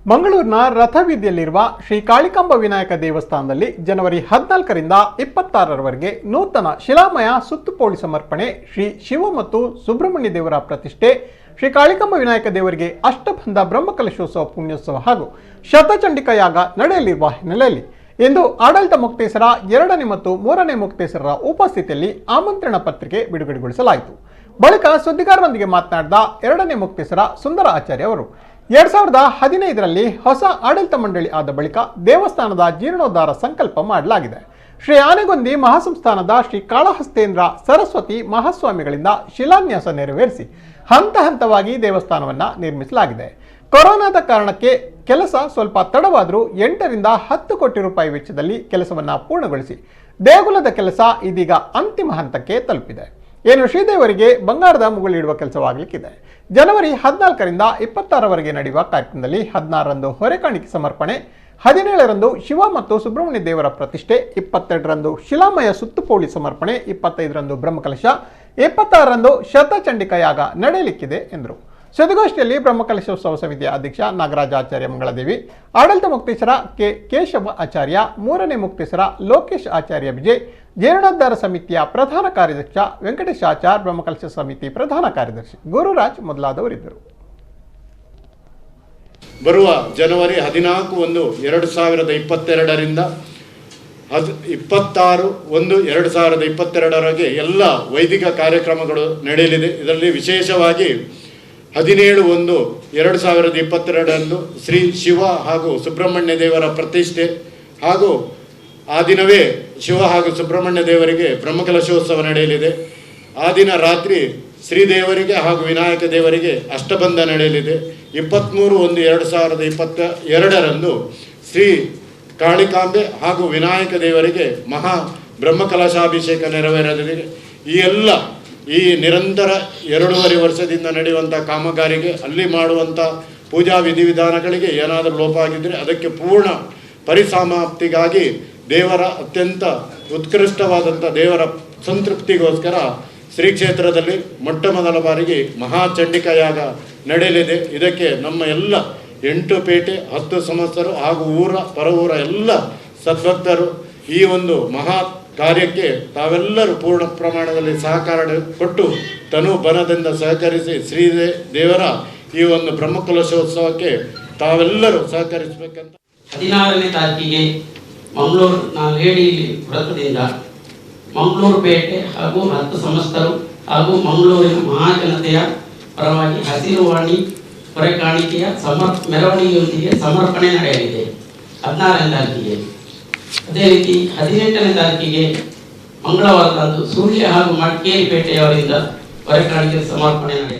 ಮಂಗಳೂರಿನ ರಥವೀದಿಯಲ್ಲಿರುವ ಶ್ರೀ ಕಾಳಿಕಾಂಬ ವಿನಾಯಕ ದೇವಸ್ಥಾನದಲ್ಲಿ ಜನವರಿ 14ರಿಂದ 26ರವರೆಗೆ ನೂತನ ಶಿಲಾಮಯ ಸುತ್ತುಪೋಳಿ ಸಮರ್ಪಣೆ, ಶ್ರೀ ಶಿವ ಮತ್ತು ಸುಬ್ರಹ್ಮಣ್ಯ ದೇವರ ಪ್ರತಿಷ್ಠೆ, ಶ್ರೀ ಕಾಳಿಕಾಂಬ ವಿನಾಯಕ ದೇವರಿಗೆ ಅಷ್ಟಬಂಧ ಬ್ರಹ್ಮಕಲಶೋತ್ಸವ ಪುಣ್ಯೋತ್ಸವ ಹಾಗೂ ಶತಚಂಡಿಕ ಯಾಗ ನಡೆಯಲಿರುವ ಹಿನ್ನೆಲೆಯಲ್ಲಿ ಇಂದು ಆಡಳಿತ ಮುಕ್ತೇಸರ 2ನೇ ಮತ್ತು 3ನೇ ಮುಕ್ತೇಸರರ ಉಪಸ್ಥಿತಿಯಲ್ಲಿ ಆಮಂತ್ರಣ ಪತ್ರಿಕೆ ಬಿಡುಗಡೆಗೊಳಿಸಲಾಯಿತು. ಬಳಿಕ ಸುದ್ದಿಗಾರರೊಂದಿಗೆ ಮಾತನಾಡಿದ 2ನೇ ಮುಕ್ತೇಸರ ಸುಂದರ ಆಚಾರ್ಯ ಅವರು 2015ರಲ್ಲಿ ಹೊಸ ಆಡಳಿತ ಮಂಡಳಿ ಆದ ಬಳಿಕ ದೇವಸ್ಥಾನದ ಜೀರ್ಣೋದ್ಧಾರ ಸಂಕಲ್ಪ ಮಾಡಲಾಗಿದೆ. ಶ್ರೀ ಆನೆಗೊಂದಿ ಮಹಾಸಂಸ್ಥಾನದ ಶ್ರೀ ಕಾಳಹಸ್ತೇಂದ್ರ ಸರಸ್ವತಿ ಮಹಾಸ್ವಾಮಿಗಳಿಂದ ಶಿಲಾನ್ಯಾಸ ನೆರವೇರಿಸಿ ಹಂತ ಹಂತವಾಗಿ ದೇವಸ್ಥಾನವನ್ನು ನಿರ್ಮಿಸಲಾಗಿದೆ. ಕೊರೋನಾದ ಕಾರಣಕ್ಕೆ ಕೆಲಸ ಸ್ವಲ್ಪ ತಡವಾದರೂ 8ರಿಂದ 10 ಕೋಟಿ ರೂಪಾಯಿ ವೆಚ್ಚದಲ್ಲಿ ಕೆಲಸವನ್ನು ಪೂರ್ಣಗೊಳಿಸಿ ದೇಗುಲದ ಕೆಲಸ ಇದೀಗ ಅಂತಿಮ ಹಂತಕ್ಕೆ ತಲುಪಿದೆ. ಏನು ಶ್ರೀದೇವರಿಗೆ ಬಂಗಾರದ ಮುಗುಳಿಡುವ ಕೆಲಸವಾಗಲಿಕ್ಕಿದೆ. ಜನವರಿ 14ರಿಂದ 26ರವರೆಗೆ ನಡೆಯುವ ಕಾರ್ಯಕ್ರಮದಲ್ಲಿ 16ರಂದು ಹೊರೆಕಾಣಿಕೆ ಸಮರ್ಪಣೆ, 17ರಂದು ಶಿವ ಮತ್ತು ಸುಬ್ರಹ್ಮಣ್ಯ ದೇವರ ಪ್ರತಿಷ್ಠೆ, 22ರಂದು ಶಿಲಾಮಯ ಸುತ್ತುಪೋಳಿ ಸಮರ್ಪಣೆ, 25ರಂದು ಬ್ರಹ್ಮಕಲಶ, 26ರಂದು ಶತಚಂಡಿಕ ಯಾಗ ನಡೆಯಲಿಕ್ಕಿದೆ ಎಂದರು. ಸುದ್ದಿಗೋಷ್ಠಿಯಲ್ಲಿ ಬ್ರಹ್ಮಕಲಶೋತ್ಸವ ಸಮಿತಿಯ ಅಧ್ಯಕ್ಷ ನಾಗರಾಜ ಆಚಾರ್ಯ ಮಂಗಳದೇವಿ, ಆಡಳಿತ ಮುಕ್ತೇಶ್ವರ ಕೆ ಕೇಶವ ಆಚಾರ್ಯ, 3ನೇ ಮುಕ್ತೇಶ್ವರ ಲೋಕೇಶ್ ಆಚಾರ್ಯ ವಿಜಯ್, ಜೀರ್ಣೋದ್ಧಾರ ಸಮಿತಿಯ ಪ್ರಧಾನ ಕಾರ್ಯದರ್ಶ ವೆಂಕಟೇಶ್ ಆಚಾರ್, ಬ್ರಹ್ಮಕಲಶ ಸಮಿತಿ ಪ್ರಧಾನ ಕಾರ್ಯದರ್ಶಿ ಗುರುರಾಜ್ ಮೊದಲಾದವರಿದ್ದರು. ಬರುವ ಜನವರಿ 14/1/2022ರಿಂದ 26/1/2022ರವರೆಗೆ ಎಲ್ಲ ವೈದಿಕ ಕಾರ್ಯಕ್ರಮಗಳು ನಡೆಯಲಿದೆ. ಇದರಲ್ಲಿ ವಿಶೇಷವಾಗಿ 17/1/2022ರಂದು ಶ್ರೀ ಶಿವ ಹಾಗೂ ಸುಬ್ರಹ್ಮಣ್ಯ ದೇವರ ಪ್ರತಿಷ್ಠೆ ಹಾಗೂ ಆ ದಿನವೇ ಶಿವ ಹಾಗೂ ಸುಬ್ರಹ್ಮಣ್ಯ ದೇವರಿಗೆ ಬ್ರಹ್ಮಕಲಶೋತ್ಸವ ನಡೆಯಲಿದೆ. ಆ ದಿನ ರಾತ್ರಿ ಶ್ರೀದೇವರಿಗೆ ಹಾಗೂ ವಿನಾಯಕ ದೇವರಿಗೆ ಅಷ್ಟಬಂಧ ನಡೆಯಲಿದೆ. 23/1/2022ರಂದು ಶ್ರೀ ಕಾಳಿಕಾಂಬೆ ಹಾಗೂ ವಿನಾಯಕ ದೇವರಿಗೆ ಮಹಾ ಬ್ರಹ್ಮಕಲಶಾಭಿಷೇಕ ನೆರವೇರಲಿದೆ. ಈ ನಿರಂತರ 2.5 ವರ್ಷದಿಂದ ನಡೆಯುವಂಥ ಕಾಮಗಾರಿಗೆ, ಅಲ್ಲಿ ಮಾಡುವಂಥ ಪೂಜಾ ವಿಧಿವಿಧಾನಗಳಿಗೆ ಏನಾದರೂ ಲೋಪ ಆಗಿದ್ದರೆ ಅದಕ್ಕೆ ಪೂರ್ಣ ಪರಿಸಮಾಪ್ತಿಗಾಗಿ ದೇವರ ಅತ್ಯಂತ ಉತ್ಕೃಷ್ಟವಾದಂಥ ದೇವರ ಸಂತೃಪ್ತಿಗೋಸ್ಕರ ಶ್ರೀ ಕ್ಷೇತ್ರದಲ್ಲಿ ಮೊಟ್ಟ ಮೊದಲ ಬಾರಿಗೆ ಮಹಾಚಂಡಿಕ ಯಾಗ ನಡೆಯಲಿದೆ. ಇದಕ್ಕೆ ನಮ್ಮ ಎಲ್ಲ 8 ಪೇಟೆ 10 ಸಂವತ್ಸರು ಹಾಗೂ ಪರವೂರ ಎಲ್ಲ ಸದ್ಭಕ್ತರು ಈ ಒಂದು ಮಹಾ ಕಾರ್ಯಕ್ಕೆ ತಾವೆಲ್ಲರೂ ಪೂರ್ಣ ಪ್ರಮಾಣದಲ್ಲಿ ಸಹಕಾರ ಕೊಟ್ಟು ತನು ಬನದಿಂದ ಸಹಕರಿಸಿ ಶ್ರೀ ದೇವರ ಈ ಒಂದು ಬ್ರಹ್ಮಕಲಶೋತ್ಸವಕ್ಕೆ ತಾವೆಲ್ಲರೂ ಸಹಕರಿಸಬೇಕಂತ 16ನೇ ತಾರೀಕಿಗೆ ಮಂಗಳೂರು ಲೇಡಿಯಲ್ಲಿ ವೃತ್ತದಿಂದ ಮಂಗಳೂರು ಪೇಟೆ ಹಾಗೂ 10 ಸಂಸ್ಥರು ಹಾಗೂ ಮಂಗಳೂರಿನ ಮಹಾಜನತೆಯ ಪರವಾಗಿ ಹಸಿರು ವಾಣಿ ಹೊರೆಕಾಣಿಕೆಯ ಮೆರವಣಿಗೆಯೊಂದಿಗೆ ಸಮರ್ಪಣೆ ನಡೆಯಲಿದೆ 16ನೇ ತಾರೀಕಿಗೆ. ಅದೇ ರೀತಿ 18ನೇ ತಾರೀಕಿಗೆ ಮಂಗಳವಾರದಂದು ಸುಳ್ಯ ಹಾಗೂ ಮಡಿಕೇರಿ ಪೇಟೆಯವರಿಂದ ಹೊರೆಕಾಣಿಕೆ ಸಮರ್ಪಣೆ ನಡೆಯಲಿದೆ.